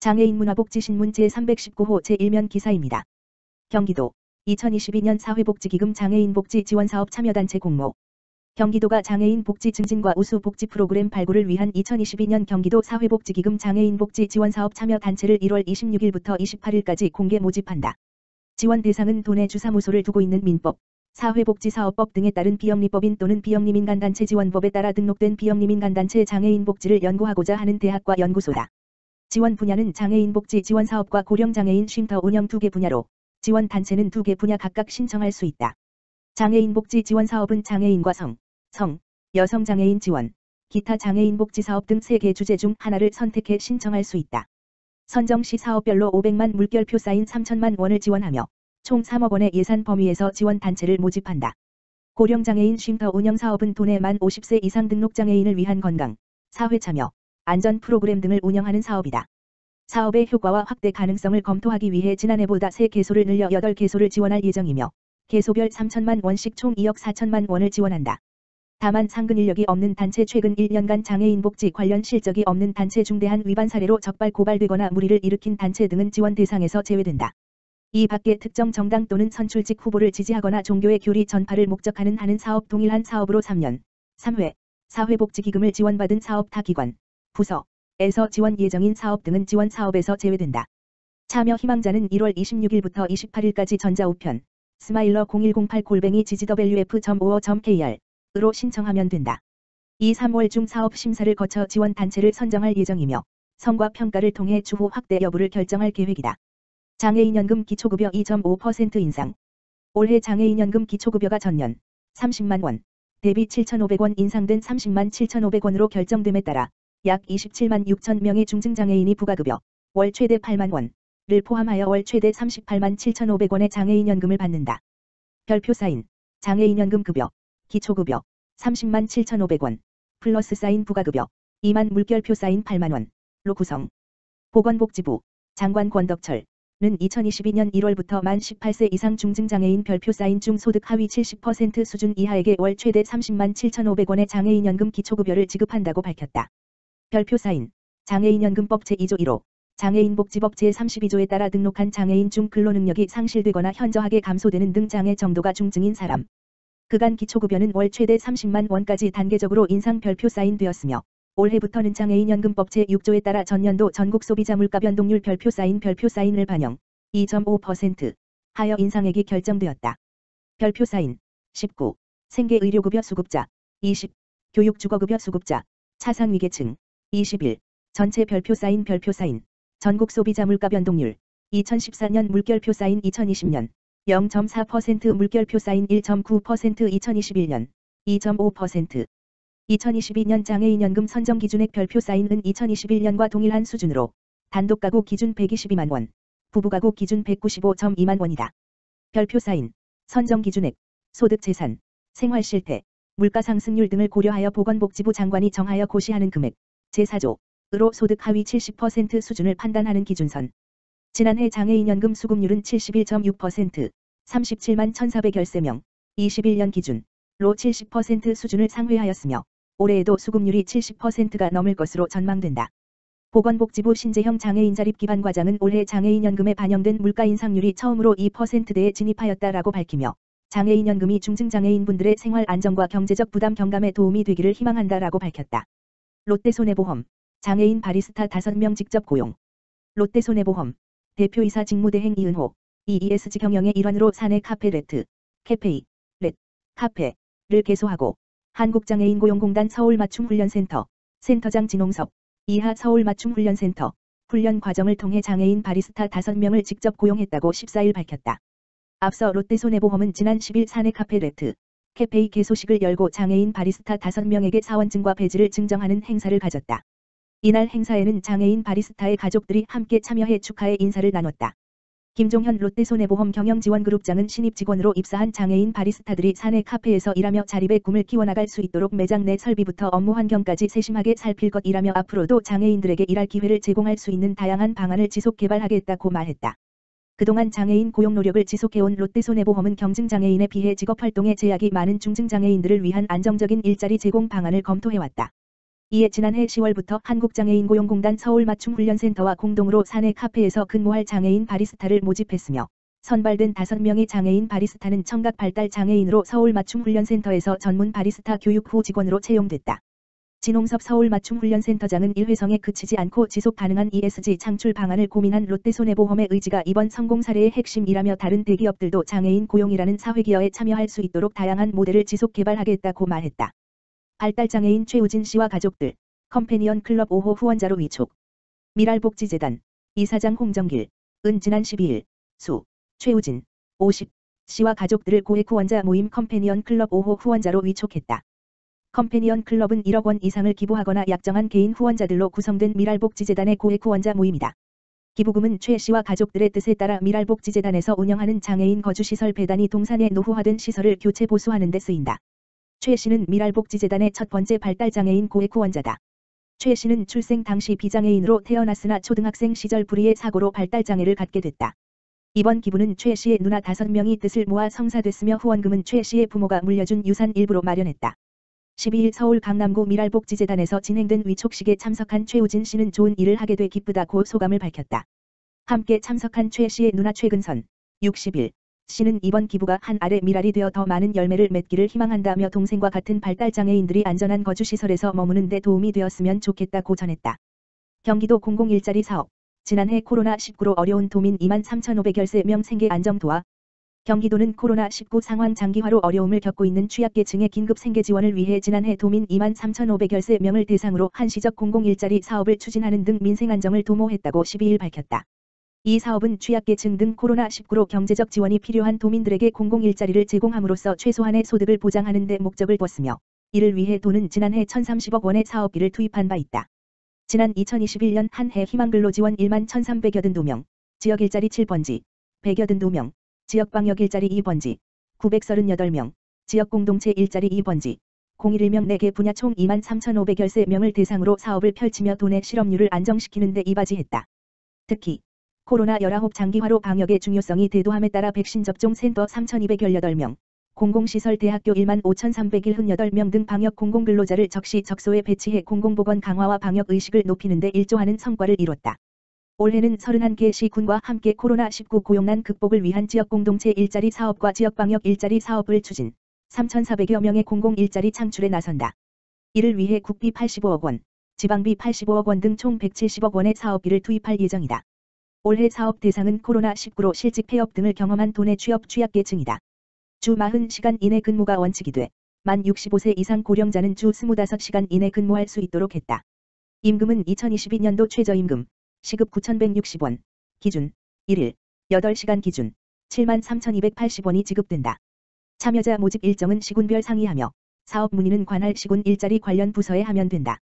장애인 문화복지신문 제319호 제1면 기사입니다. 경기도 2022년 사회복지기금 장애인복지 지원사업 참여단체 공모. 경기도가 장애인 복지 증진과 우수 복지 프로그램 발굴을 위한 2022년 경기도 사회복지기금 장애인복지 지원사업 참여단체를 1월 26일부터 28일까지 공개 모집한다. 지원 대상은 도내 주사무소를 두고 있는 민법, 사회복지사업법 등에 따른 비영리법인 또는 비영리민간단체 지원법에 따라 등록된 비영리민간단체 장애인 복지를 연구하고자 하는 대학과 연구소다. 지원 분야는 장애인복지 지원사업과 고령장애인 쉼터 운영 2개 분야로 지원 단체는 2개 분야 각각 신청할 수 있다. 장애인복지 지원사업은 장애인과 여성장애인 지원, 기타 장애인복지사업 등 3개 주제 중 하나를 선택해 신청할 수 있다. 선정 시 사업별로 500만 물결표 사인 3천만 원을 지원하며 총 3억 원의 예산 범위에서 지원 단체를 모집한다. 고령장애인 쉼터 운영 사업은 도내 만 50세 이상 등록장애인을 위한 건강, 사회참여, 안전 프로그램 등을 운영하는 사업이다. 사업의 효과와 확대 가능성을 검토하기 위해 지난해보다 3개소를 늘려 8개소를 지원할 예정이며 개소별 3천만 원씩 총 2억 4천만 원을 지원한다. 다만 상근 인력이 없는 단체, 최근 1년간 장애인 복지 관련 실적이 없는 단체, 중대한 위반 사례로 적발 고발되거나 물의를 일으킨 단체 등은 지원 대상에서 제외된다. 이 밖에 특정 정당 또는 선출직 후보를 지지하거나 종교의 교리 전파를 목적하는 하는 사업, 동일한 사업으로 3년, 3회, 사회복지기금을 지원받은 사업, 타 기관, 부서에서 지원 예정인 사업 등은 지원 사업에서 제외된다. 참여 희망자는 1월 26일부터 28일까지 전자우편, 스마일러 0108-GGWF.OO.KR 으로 신청하면 된다. 2, 3월 중 사업 심사를 거쳐 지원 단체를 선정할 예정이며 성과 평가를 통해 추후 확대 여부를 결정할 계획이다. 장애인연금 기초급여 2.5% 인상. 올해 장애인연금 기초급여가 전년 30만 원 대비 7,500원 인상된 30만 7,500원으로 결정됨에 따라 약 27만 6천 명의 중증장애인이 부가급여 월 최대 8만 원을 포함하여 월 최대 38만 7,500원의 장애인연금을 받는다. 별표 사인 장애인연금 급여 기초급여 30만 7,500원 플러스 사인 부가급여 2만 물결표 사인 8만 원로 구성. 보건복지부 장관 권덕철 는 2022년 1월부터 만 18세 이상 중증장애인 별표 사인 중 소득 하위 70% 수준 이하에게 월 최대 30만 7,500원의 장애인연금 기초급여를 지급한다고 밝혔다. 별표 사인 장애인연금법 제2조 1호 장애인복지법 제32조에 따라 등록한 장애인 중 근로능력이 상실되거나 현저하게 감소되는 등 장애 정도가 중증인 사람. 그간 기초급여는 월 최대 30만 원까지 단계적으로 인상 별표 사인되었으며 올해부터는 장애인연금법 제6조에 따라 전년도 전국 소비자 물가 변동률 별표 사인을 반영 2.5% 하여 인상액이 결정되었다. 별표 사인 19. 생계의료급여 수급자 20. 교육주거급여 수급자 차상위계층 21. 전체 별표 사인 전국 소비자 물가 변동률 2014년 물결표 사인 2020년 0.4% 물결표 사인 1.9% 2021년 2.5% 2022년 장애인연금 선정 기준액 별표 사인은 2021년과 동일한 수준으로 단독 가구 기준 122만 원, 부부 가구 기준 195.2만 원이다. 별표 사인 선정 기준액, 소득 재산, 생활 실태, 물가 상승률 등을 고려하여 보건복지부 장관이 정하여 고시하는 금액, 제4조으로 소득 하위 70% 수준을 판단하는 기준선. 지난해 장애인연금 수급률은 71.6%, 37만 1,413명, 21년 기준으로 70% 수준을 상회하였으며 올해에도 수급률이 70%가 넘을 것으로 전망된다. 보건복지부 신재형 장애인자립기반과장은 올해 장애인연금에 반영된 물가 인상률이 처음으로 2%대에 진입하였다라고 밝히며 장애인연금이 중증장애인분들의 생활 안정과 경제적 부담 경감에 도움이 되기를 희망한다라고 밝혔다. 롯데손해보험 장애인 바리스타 5명 직접 고용. 롯데손해보험 대표이사 직무대행 이은호 EESG 경영의 일환으로 사내 카페 레트, 캐페이, 렛, 카페를 개소하고 한국장애인고용공단 서울맞춤훈련센터, 센터장 진홍섭, 이하 서울맞춤훈련센터, 훈련 과정을 통해 장애인 바리스타 5명을 직접 고용했다고 14일 밝혔다. 앞서 롯데손해보험은 지난 10일 사내 카페 레트, 캐페이 개소식을 열고 장애인 바리스타 5명에게 사원증과 배지를 증정하는 행사를 가졌다. 이날 행사에는 장애인 바리스타의 가족들이 함께 참여해 축하의 인사를 나눴다. 김종현 롯데손해보험 경영지원그룹장은 신입 직원으로 입사한 장애인 바리스타들이 사내 카페에서 일하며 자립의 꿈을 키워나갈 수 있도록 매장 내 설비부터 업무 환경까지 세심하게 살필 것이라며 앞으로도 장애인들에게 일할 기회를 제공할 수 있는 다양한 방안을 지속 개발하겠다고 말했다. 그동안 장애인 고용 노력을 지속해온 롯데손해보험은 경증장애인에 비해 직업활동에 제약이 많은 중증장애인들을 위한 안정적인 일자리 제공 방안을 검토해왔다. 이에 지난해 10월부터 한국장애인고용공단 서울맞춤훈련센터와 공동으로 사내 카페에서 근무할 장애인 바리스타를 모집했으며 선발된 5명의 장애인 바리스타는 청각 발달 장애인으로 서울맞춤훈련센터에서 전문 바리스타 교육 후 직원으로 채용됐다. 진홍섭 서울맞춤훈련센터장은 일회성에 그치지 않고 지속 가능한 ESG 창출 방안을 고민한 롯데손해보험의 의지가 이번 성공 사례의 핵심이라며 다른 대기업들도 장애인 고용이라는 사회기여에 참여할 수 있도록 다양한 모델을 지속 개발하겠다고 말했다. 발달장애인 최우진 씨와 가족들, 컴패니언 클럽 5호 후원자로 위촉. 미랄복지재단, 이사장 홍정길, 은 지난 12일, 수, 최우진, 50, 씨와 가족들을 고액 후원자 모임 컴패니언 클럽 5호 후원자로 위촉했다. 컴패니언 클럽은 1억 원 이상을 기부하거나 약정한 개인 후원자들로 구성된 미랄복지재단의 고액 후원자 모임이다. 기부금은 최 씨와 가족들의 뜻에 따라 미랄복지재단에서 운영하는 장애인 거주시설 배단이 동산에 노후화된 시설을 교체 보수하는 데 쓰인다. 최 씨는 미랄복지재단의 첫 번째 발달장애인 고액 후원자다. 최 씨는 출생 당시 비장애인으로 태어났으나 초등학생 시절 불의의 사고로 발달장애를 갖게 됐다. 이번 기부는 최 씨의 누나 5명이 뜻을 모아 성사됐으며 후원금은 최 씨의 부모가 물려준 유산 일부로 마련했다. 12일 서울 강남구 미랄복지재단에서 진행된 위촉식에 참석한 최우진 씨는 좋은 일을 하게 돼 기쁘다고 소감을 밝혔다. 함께 참석한 최 씨의 누나 최근선, 60일, 씨는 이번 기부가 한 알의 미랄이 되어 더 많은 열매를 맺기를 희망한다며 동생과 같은 발달장애인들이 안전한 거주시설에서 머무는 데 도움이 되었으면 좋겠다고 전했다. 경기도 공공일자리 사업, 지난해 코로나19로 어려운 도민 23,513명 생계 안정 도와. 경기도는 코로나19 상황 장기화로 어려움을 겪고 있는 취약계층의 긴급 생계 지원을 위해 지난해 도민 23,513명을 대상으로 한시적 공공일자리 사업을 추진하는 등 민생 안정을 도모했다고 12일 밝혔다. 이 사업은 취약계층 등 코로나19로 경제적 지원이 필요한 도민들에게 공공일자리를 제공함으로써 최소한의 소득을 보장하는 데 목적을 뒀으며 이를 위해 도는 지난해 1,030억 원의 사업비를 투입한 바 있다. 지난 2021년 한 해 희망근로 지원 1만 1,382명, 지역일자리 7번지, 182명, 지역방역일자리 2번지, 938명, 지역공동체 일자리 2번지, 011명 4개 분야 총 2만 3,513명을 대상으로 사업을 펼치며 도내 실업률을 안정시키는 데 이바지했다. 특히 코로나19 장기화로 방역의 중요성이 대두함에 따라 백신 접종 센터 3,218명, 공공시설 대학교 1만 5,378명 등 방역 공공근로자를 적시적소에 배치해 공공보건 강화와 방역의식을 높이는 데 일조하는 성과를 이뤘다. 올해는 31개 시군과 함께 코로나19 고용난 극복을 위한 지역공동체 일자리 사업과 지역방역 일자리 사업을 추진, 3,400여 명의 공공일자리 창출에 나선다. 이를 위해 국비 85억 원, 지방비 85억 원 등 총 170억 원의 사업비를 투입할 예정이다. 올해 사업 대상은 코로나19로 실직 폐업 등을 경험한 도내 취업 취약계층이다. 주 40시간 이내 근무가 원칙이 돼 만 65세 이상 고령자는 주 25시간 이내 근무할 수 있도록 했다. 임금은 2022년도 최저임금, 시급 9,160원, 기준, 1일, 8시간 기준, 73,280원이 지급된다. 참여자 모집 일정은 시군별 상의하며 사업 문의는 관할 시군 일자리 관련 부서에 하면 된다.